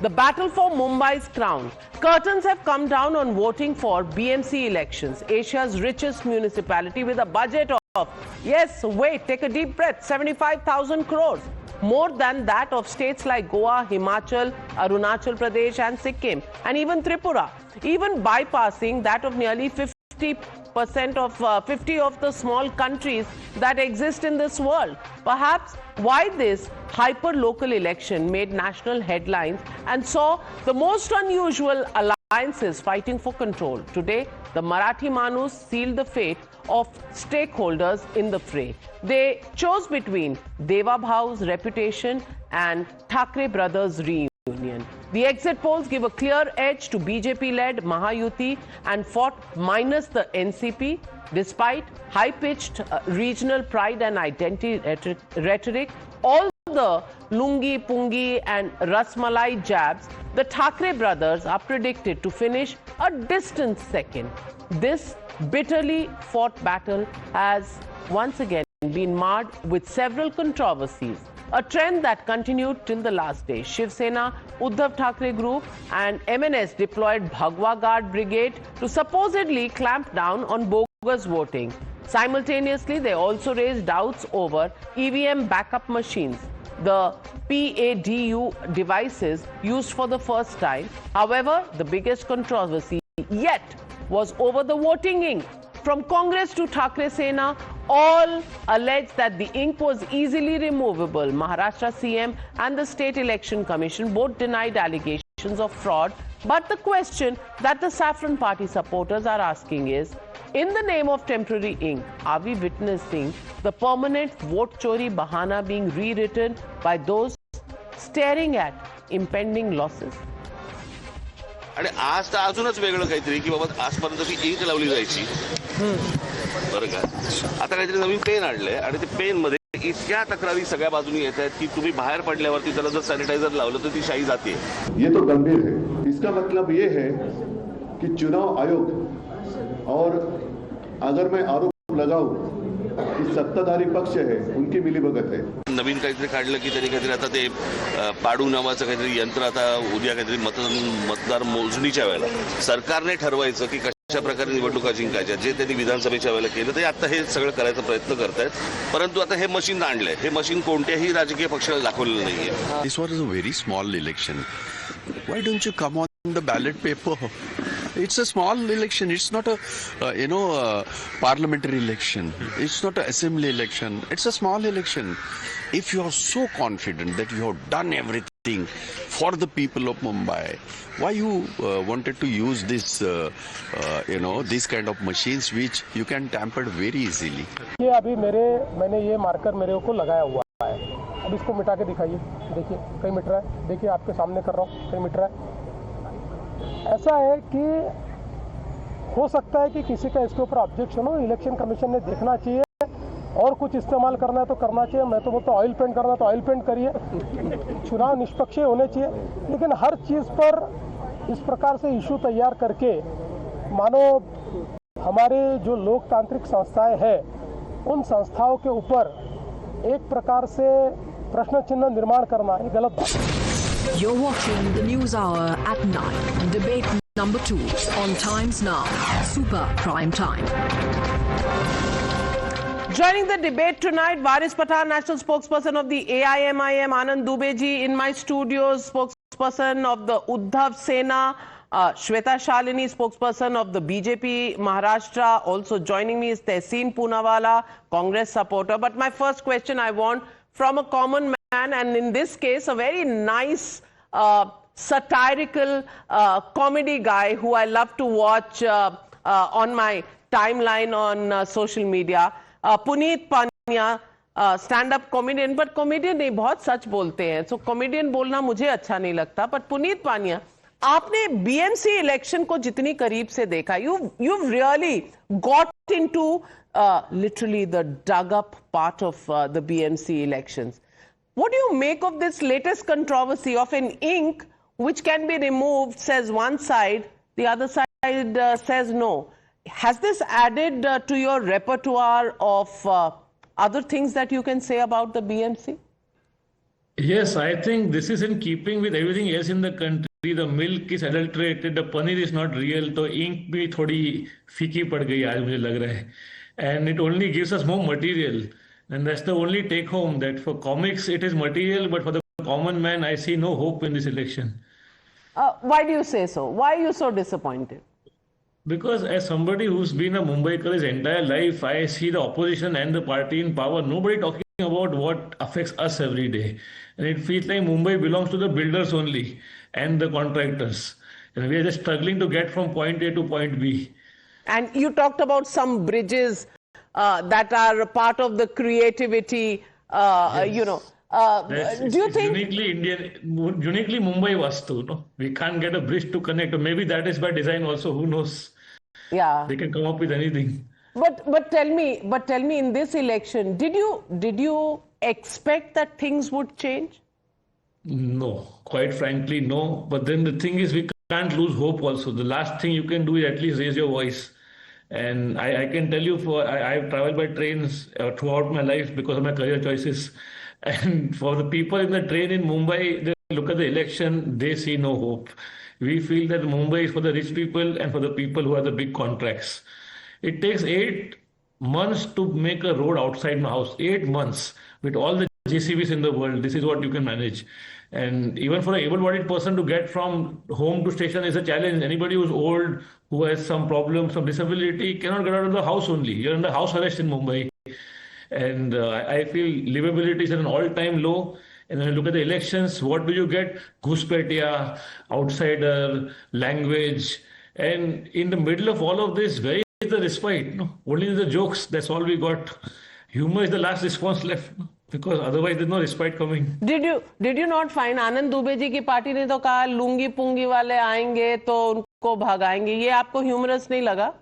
The battle for Mumbai's crown. Curtains have come down on voting for BMC elections, Asia's richest municipality with a budget of, yes, wait, take a deep breath, 75,000 crores. More than that of states like Goa, Himachal, Arunachal Pradesh and Sikkim, and even Tripura, even bypassing that of nearly 50% of 50 of the small countries that exist in this world. Perhaps why this hyper-local election made national headlines and saw the most unusual alliances fighting for control. Today, the Marathi Manus sealed the fate of stakeholders in the fray. They chose between Deva Bhau's reputation and Thackeray brothers' reunion. The exit polls give a clear edge to BJP-led Mahayuti and fought minus the NCP. Despite high-pitched regional pride and identity rhetoric, all the lungi, pungi and rasmalai jabs, the Thackeray brothers are predicted to finish a distant second. This bitterly fought battle has once again been marred with several controversies, a trend that continued till the last day. Shiv Sena, Uddhav Thackeray group and MNS deployed Bhagwa Guard Brigade to supposedly clamp down on bogus voting. Simultaneously, they also raised doubts over EVM backup machines, the PADU devices used for the first time. However, the biggest controversy yet was over the voting ink. From Congress to Thackeray Sena, all alleged that the ink was easily removable. Maharashtra CM and the State Election Commission both denied allegations of fraud. But the question that the Saffron Party supporters are asking is, in the name of temporary ink, are we witnessing the permanent vote chori bahana being rewritten by those staring at impending losses? आणि आज तर अजूनच वेगळं काहीतरी की बाबा आजपर्यंत ती ink लावली जायची बरं का आता काहीतरी नवीन पेन आणलंय आणि ते पेन मध्ये इतक्या तक्रारी सगळ्या बाजूनी येत आहेत की तुम्ही बाहेर पडल्यावरती त्याला जर सॅनिटायझर लावलं तर ती शाई जाते. ये तो गंभीर है. इसका मतलब ये है कि चुनाव आयोग और अगर मैं आरोप लगाऊं कि सत्ताधारी पक्ष है उनकी मिलीभगत है. नवीन काहीतरी काढलं की त्यांनी काहीतरी आता ते पाडू नावाचं काहीतरी यंत्र आता उद्या काहीतरी मतदार मोजणीच्या वेळेला सरकारने ठरवायचं की कशा प्रकारे निवडणुका जिंकायच्या. जे त्यांनी विधानसभेच्या वेळेला केलं ते आता हे सगळं करायचा प्रयत्न करतायत. परंतु आता हे मशीन आणलंय. हे मशीन कोणत्याही राजकीय पक्षाला दाखवलेलं नाहीये. This was a very small election. Why don't you come on the ballot paper? It's a small election. It's not a, parliamentary election. It's not an assembly election. It's a small election. If you are so confident that you have done everything for the people of Mumbai, why you wanted to use this, this kind of machines which you can tamper very easily? ये अभी मैंने ये marker मेरे को लगाया हुआ है. अब इसको मिटा के दिखाइए. देखिए कहीं मिट रहा है. देखिए आपके सामने कर रहा हूँ कहीं मिट रहा है. ऐसा है कि हो सकता है कि किसी का इसके ऊपर ऑब्जेक्शन हो. इलेक्शन कमीशन ने देखना चाहिए. और कुछ इस्तेमाल करना है तो करना चाहिए. मैं तो बोलता ऑयल पेंट करना है तो ऑयल पेंट करिए. चुनाव निष्पक्ष होने चाहिए. लेकिन हर चीज़ पर इस प्रकार से इशू तैयार करके मानो हमारे जो लोकतांत्रिक संस्थाएं हैं उन संस्थाओं के ऊपर एक प्रकार से प्रश्न चिन्ह निर्माण करना ये गलत बात है. You're watching the News Hour at 9. Debate number 2 on Times Now. Super Prime Time. Joining the debate tonight, Waris Pathan, national spokesperson of the AIMIM, Anand Dubey ji in my studios, spokesperson of the Uddhav Sena, Shweta Shalini, spokesperson of the BJP Maharashtra. Also joining me is Tehseen Poonawalla, Congress supporter. But my first question I want from a common man, and in this case a very nice satirical comedy guy who I love to watch on my timeline on social media, Puneet Pania, stand-up comedian. But comedian नहीं, बहुत सच बोलते हैं. So comedian बोलना मुझे अच्छा नहीं लगता. But Puneet Pania, आपने BMC election को जितनी करीब से देखा, you've really got into literally the dug-up part of the BMC elections. What do you make of this latest controversy of an ink which can be removed, says one side, the other side says no? Has this added to your repertoire of other things that you can say about the BMC? Yes, I think this is in keeping with everything else in the country. The milk is adulterated, the paneer is not real, तो ink भी थोड़ी फीकी पड़ गई आज मुझे लग रहा है. And it only gives us more material. And that's the only take home, that for comics it is material, but for the common man I see no hope in this election. Why do you say so? Why are you so disappointed? Because as somebody who's been a Mumbaikar his entire life, I see the opposition and the party in power, nobody talking about what affects us every day. And it feels like Mumbai belongs to the builders only and the contractors. And we are just struggling to get from point A to point B. And you talked about some bridges that are part of the creativity, you know. Do you think uniquely Indian, uniquely Mumbai Vastu? No, we can't get a bridge to connect. Or maybe that is by design also. Who knows? Yeah. They can come up with anything. But tell me, in this election, did you expect that things would change? No, quite frankly, no. But then the thing is, we can't lose hope also. The last thing you can do is at least raise your voice. And I can tell you, I've traveled by trains throughout my life because of my career choices. And for the people in the train in Mumbai, they look at the election, they see no hope. We feel that Mumbai is for the rich people and for the people who have the big contracts. It takes 8 months to make a road outside my house. 8 months with all the JCBs in the world. This is what you can manage. And even for an able-bodied person to get from home to station is a challenge. Anybody who's old, who has some problem, some disability, cannot get out of the house only. You're under house arrest in Mumbai. And I feel livability is at an all-time low. And when you look at the elections, what do you get? Ghuspetia, outsider, language. And in the middle of all of this, where is the respite? No, only the jokes. That's all we got. Humor is the last response left. Because otherwise there's no respite coming. Did you not find आनंद दुबे जी की party ने तो कहा लुंगी पुंगी वाले आएंगे तो उनको भगाएंगे, ये आपको ह्यूमरस नहीं लगा?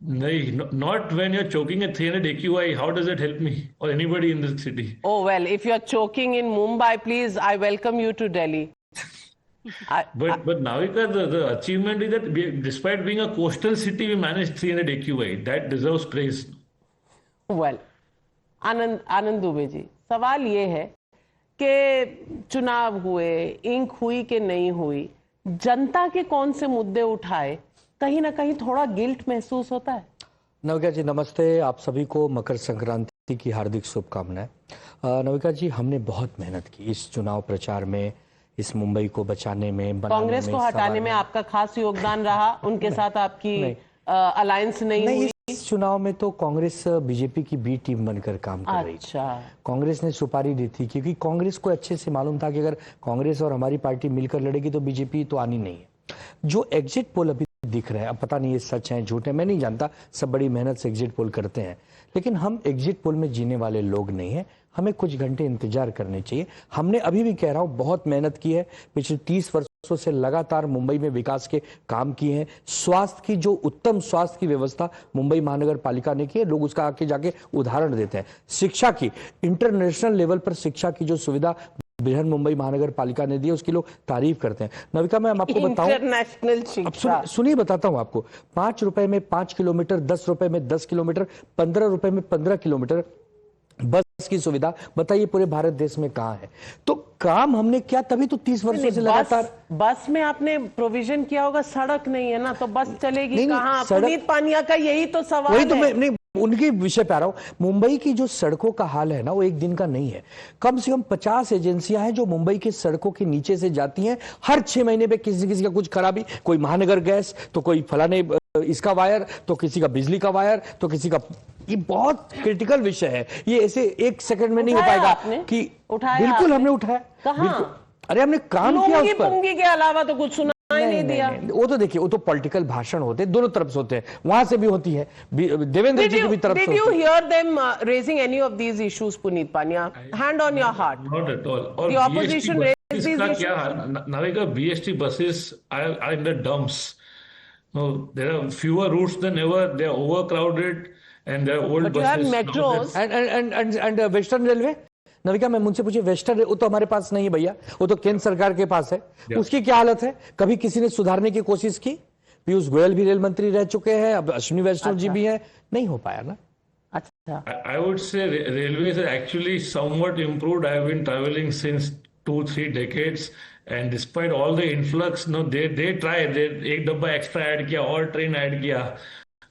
No, not when you're choking at 300 AQI. How does it help me or anybody in this city? Oh well, if you're choking in Mumbai, please, I welcome you to Delhi. But Navika, the achievement is that despite being a coastal city, we managed 300 AQI. That deserves praise. Well, आनंद दुबे जी, सवाल ये है कि चुनाव हुए, ink हुई कि नहीं हुई, जनता के कौन से मुद्दे उठाए, कहीं ना कहीं थोड़ा गिल्ट महसूस होता है? नविका जी नमस्ते, आप सभी को मकर संक्रांति की हार्दिक शुभकामनाएं। नविका जी, हमने बहुत मेहनत की इस चुनाव प्रचार में, इस मुंबई को बचाने में, कांग्रेस को हटाने में आपका खास योगदान रहा, उनके साथ आपकी अलायंस नहीं हुई। इस चुनाव में तो कांग्रेस बीजेपी की बी टीम बनकर काम कर रही थी। कांग्रेस ने सुपारी दी थी क्योंकि कांग्रेस को अच्छे से मालूम था कि अगर कांग्रेस और हमारी पार्टी मिलकर लड़ेगी तो बीजेपी तो आनी नहीं है। जो एग्जिट पोल अभी दिख रहे हैं, अब पता नहीं ये सच है झूठ है, मैं नहीं जानता, सब बड़ी मेहनत से एग्जिट पोल करते हैं, लेकिन हम एग्जिट पोल में जीने वाले लोग नहीं हैं। हमें कुछ घंटे इंतजार करने चाहिए। हमने अभी भी कह रहा हूं बहुत मेहनत की है, पिछले 30 वर्षों से लगातार मुंबई में विकास के काम किए हैं। स्वास्थ्य की जो उत्तम स्वास्थ्य की व्यवस्था मुंबई महानगर पालिका ने की है, लोग उसका आके जाके उदाहरण देते हैं। शिक्षा की इंटरनेशनल लेवल पर शिक्षा की जो सुविधा बृहन मुंबई महानगर पालिका ने दी है, उसकी लोग तारीफ करते हैं। नविका, मैं आपको बताऊं, इंटरनेशनल शिक्षा, सुनिए बताता हूं आपको। 5 रुपए में 5 किलोमीटर, 10 रुपए में 10 किलोमीटर, 15 रुपए में 15 किलोमीटर बस की सुविधा, बताइए पूरे भारत देश में कहां है? तो काम हमने किया, तभी तो 30 वर्षों से लगातार। बस में आपने प्रोविजन किया होगा, सड़क नहीं है ना, तो बस चलेगी कहां? पुनीत पानिया का यही तो सवाल वही तो है। मैं उनके विषय पे आ रहा हूं। मुंबई की जो सड़कों का हाल है ना, वो एक दिन का नहीं है। कम से कम 50 एजेंसियां हैं जो मुंबई के सड़कों के नीचे से जाती हैं। हर 6 महीने पे किसी का कुछ खराबी, कोई महानगर गैस, तो कोई फलाने इसका वायर, तो किसी का बिजली का वायर, तो किसी का। ये बहुत क्रिटिकल विषय है, ये ऐसे 1 सेकंड में नहीं हो पाएगा कि बिल्कुल हमने उठाया। अरे हमने काम किया उस पर, के अलावा तो कुछ सुना नहीं दिया। वो तो देखिए, वो तो पॉलिटिकल भाषण होते हैं, दोनों तरफ से होते हैं, वहां से भी होती है, देवेंद्र जी की भी तरफ से। Did you hear them raising any of these issues, Puneet Pania? Hand on your heart. Not at all. The opposition raised these issues. क्या Navika, BST buses are in the dumps. No, there are fewer routes than ever. They are overcrowded and there are old buses. But you have metros and Western Railway. Navika, मैं मुझसे पूछे, western वो तो हमारे पास नहीं है भैया, वो तो केंद्र सरकार के पास है। उसकी क्या हालत है? कभी किसी ने सुधारने की कोशिश की? पीयूष गोयल भी रेल मंत्री रह चुके हैं, अब अश्विनी वैष्णव जी भी हैं, नहीं हो पाया ना। अच्छा, I would say railways are actually somewhat improved. I have been traveling since 2-3 decades, and despite all the influx, no, they try. they एक डब्बा एक्स्ट्रा ऐड किया और ट्रेन ऐड किया,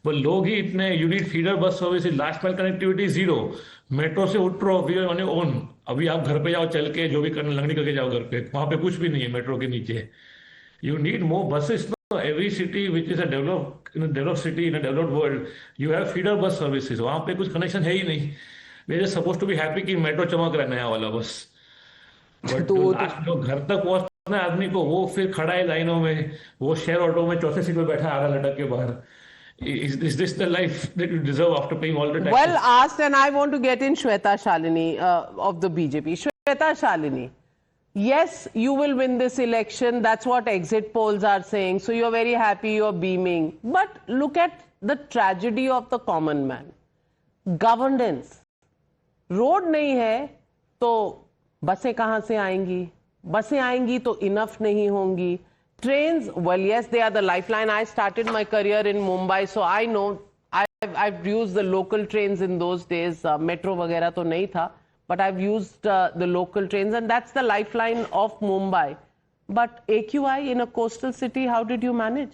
पर लोग ही इतने. You need feeder bus service, last mile connectivity zero. Metro से उतरो, वी ऑन योर ओन. अभी आप घर पे जाओ चल के, जो भी करना लंगड़ी करके जाओ घर पे, वहां पे कुछ भी नहीं है मेट्रो के नीचे. You need more buses. No? Every city which is a developed city in a developed world, you have feeder bus services. वहाँ पे कुछ कनेक्शन है ही नहीं. We are supposed to be happy कि मेट्रो चमक रहा है नया वाला बस. बट जो घर तक पहुंचना है आदमी को, वो फिर खड़ा है लाइनों में, वो शेयर ऑटो में चौथे सीट पे बैठा है आगा लटक के बाहर. Is this the life that you deserve after paying all the taxes? well asked, and I want to get in Shweta Shalini of the BJP. Shweta Shalini, yes, you will win this election. That's what exit polls are saying. So you're very happy, you're beaming. But look at the tragedy of the common man. Governance. Road नहीं है तो बसें कहाँ से आएंगी? बसें आएंगी तो इनफ नहीं होंगी. Trains, well, yes, they are the lifeline. I started my career in Mumbai, so I know. I've used the local trains in those days. Metro वगैरह तो नहीं था. But I've used the local trains, and that's the lifeline of Mumbai. But AQI in a coastal city, how did you manage?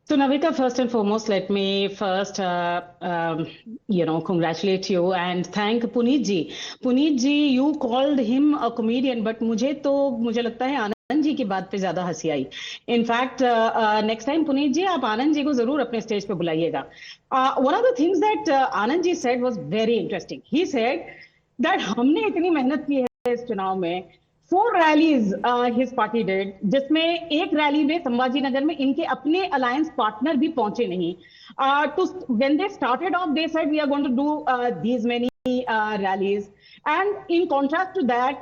So Navika, first and foremost, let me first, congratulate you and thank Puneet ji. Puneet ji, you called him a comedian, but मुझे लगता है आनंद जी की बात पे ज्यादा हंसी आई. In fact next time Puneet ji आप आनंद जी को जरूर अपने स्टेज पे बुलाइएगा. One of the things that Anand ji said was very interesting. He said that हमने इतनी मेहनत की है इस चुनाव में. 4 रैलीज हिज पार्टी डिड, जिसमें एक रैली में संभाजी नगर में इनके अपने अलायंस पार्टनर भी पहुंचे नहीं. When they started off they said we are going to do these many rallies, and in contrast to that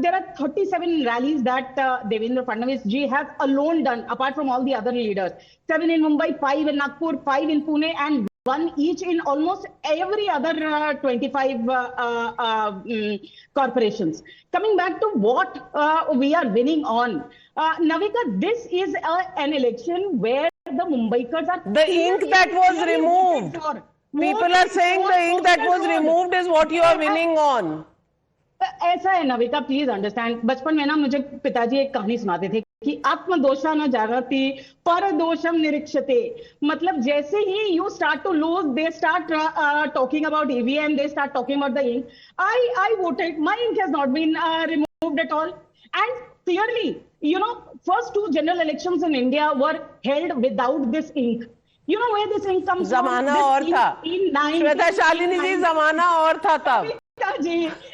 there are 37 rallies that Devendra Fadnavis ji has alone done, apart from all the other leaders. 7 in Mumbai, 5 in Nagpur, 5 in Pune, and 1 each in almost every other 25 corporations. Coming back to what we are winning on, Navika, this is an election where the Mumbaikars are... The ink that was removed. People are saying the ink that was removed is what you are winning on. ऐसा है Navika, please understand. बचपन में ना मुझे पिताजी एक कहानी सुनाते थे कि आत्मदोषा न जागृति परदोषम निरीक्षते. मतलब जैसे ही you start to lose, they start talking about EVM, they start talking about the ink. I voted, my ink has not been removed at all. And clearly, first 2 general elections in India were held without this ink. You know where this ink comes from? जमाना और था. श्वेता शालिनी जी, जमाना और था तब.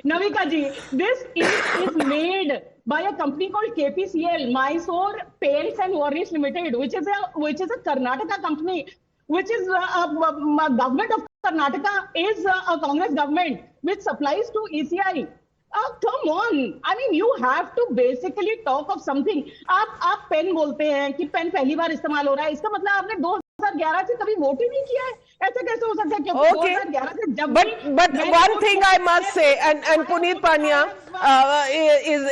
Navika ji, this is made by a company called KPCL, Mysore Paints and Varnish Limited, which is a Karnataka company, which is government of Karnataka is a Congress government which supplies to ECI. Come on, I mean you have to basically talk of something. आप pen बोलते हैं कि pen पहली बार इस्तेमाल हो रहा है, इसका मतलब आपने 2011 से कभी वोट ही नहीं किया है. ऐसा कैसे हो सकता है? क्योंकि 2011 से जब but one thing I must say, and Puneet Pania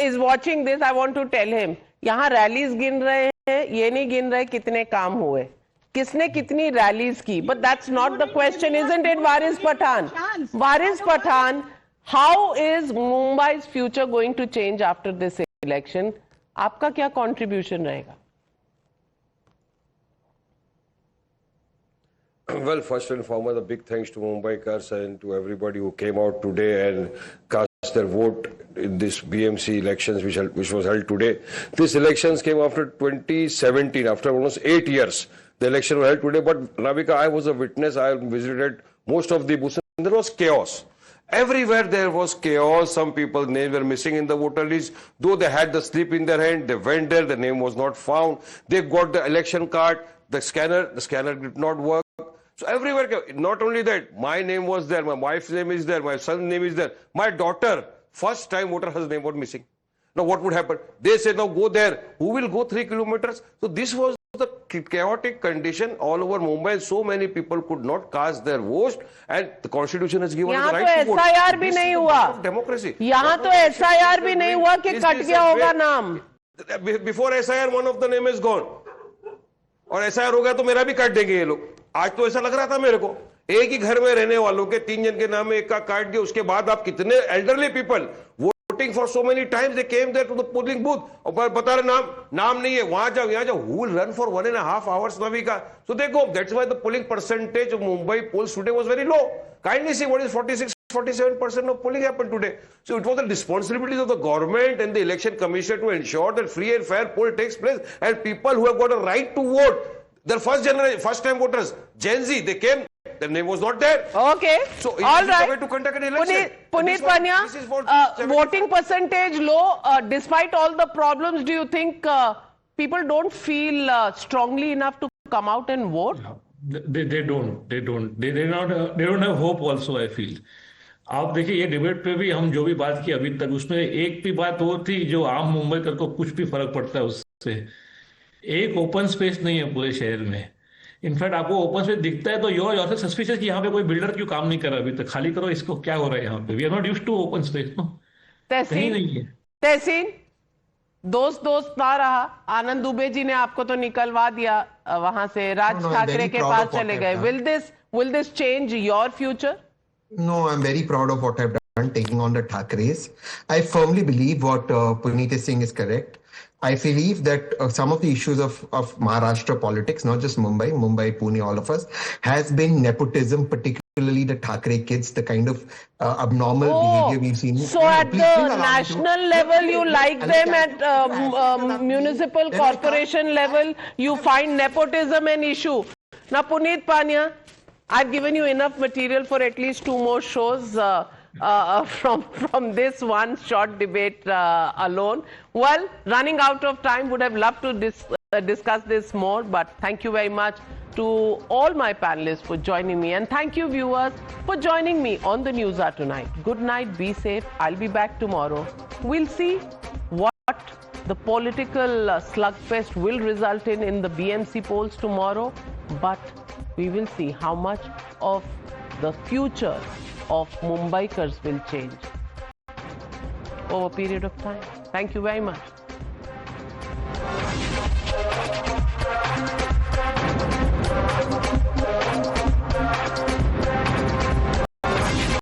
is watching this, I want to tell him, यहाँ रैलीज गिन रहे हैं, ये नहीं गिन रहे कितने काम हुए, किसने कितनी रैलीज की. But that's not the question, isn't it, Waris Pathan? Waris Pathan, how is Mumbai's future going to change after this election? आपका क्या contribution रहेगा? Well, first and foremost, a big thanks to Mumbaikars and to everybody who came out today and cast their vote in this BMC elections which was held today. These elections came after 2017, after almost 8 years. The election was held today, but Navika, I was a witness. I visited most of the booths and there was chaos. Everywhere there was chaos. Some people's names were missing in the voter list. Though they had the slip in their hand, they went there, the name was not found. They got the election card, the scanner did not work. So everywhere, not only that, my name was there, my wife's name is there, my son's name is there. My daughter, first time voter, her name was missing. Now what would happen? They said, now go there. Who will go 3 kilometers? So this was the chaotic condition all over Mumbai. So many people could not cast their votes, and the constitution has given the right to vote. SIR भी नहीं हुआ. Democracy. यहाँ तो SIR भी नहीं हुआ कि cut गया होगा नाम. Before SIR, one of the name is gone. और SIR हो गया तो मेरा भी काट देंगे ये लोग. आज तो ऐसा लग रहा था मेरे को. एक ही घर में रहने वालों के 3 जन के नाम में एक का काट दिया, उसके बाद आप कितने elderly people voting for so many times they came there to the polling booth, और बता रहे नाम नहीं है, वहां जाओ यहाँ जाओ, who will run for 1.5 hours Navika? So देखो, that's why the polling percentage of Mumbai polls today was very low. Kindly see what is 46-47% of polling happened today. So it was the responsibility of the government and the election commission to ensure that free and fair poll takes place, and people who have got a right to vote, their first time voters, Gen Z, they came, their name was not there. Okay. So all right. To conduct an election. Puneet Pania, voting percentage low, despite all the problems, do you think people don't feel strongly enough to come out and vote? They don't have hope also, I feel. आप देखिए, ये debate पे भी हम जो भी बात की अभी तक, उसमें एक भी बात वो थी जो आम मुंबईकर को कुछ भी फर्क पड़ता है उससे। एक ओपन स्पेस नहीं है पूरे शहर में। इनफैक्ट आपको ओपन स्पेस दिखता है तो योर सस्पिशियस कि यहाँ पे कोई बिल्डर क्यों काम नहीं कर रहा अभी तक, खाली करो इसको, क्या हो रहा है यहाँ पे? We are not used to open space, no, कहीं नहीं है। तहसीन दोस्त ना रहा, आनंद दुबे जी ने आपको तो निकलवा दिया वहां से, राज ठाकरे के पास चले गए। Will this change your future? No, I'm very proud of what I've done taking on the Thakres. I firmly believe what Puneet is saying is correct. I believe that some of the issues of Maharashtra politics, not just Mumbai, Pune, all of us, has been nepotism, particularly the Thakre kids, the kind of abnormal behavior we've seen. So at the national level, you like them, at municipal corporation level, you find nepotism an issue. Now, Puneet Pania, I've given you enough material for at least 2 more shows from this one short debate alone. Well, running out of time, would have loved to discuss this more, but thank you very much to all my panelists for joining me, and thank you viewers for joining me on the News Hour tonight. Good night, be safe. I'll be back tomorrow. We'll see what the political slugfest will result in the BMC polls tomorrow, but we will see how much of the future of Mumbaikars will change over a period of time. Thank you very much.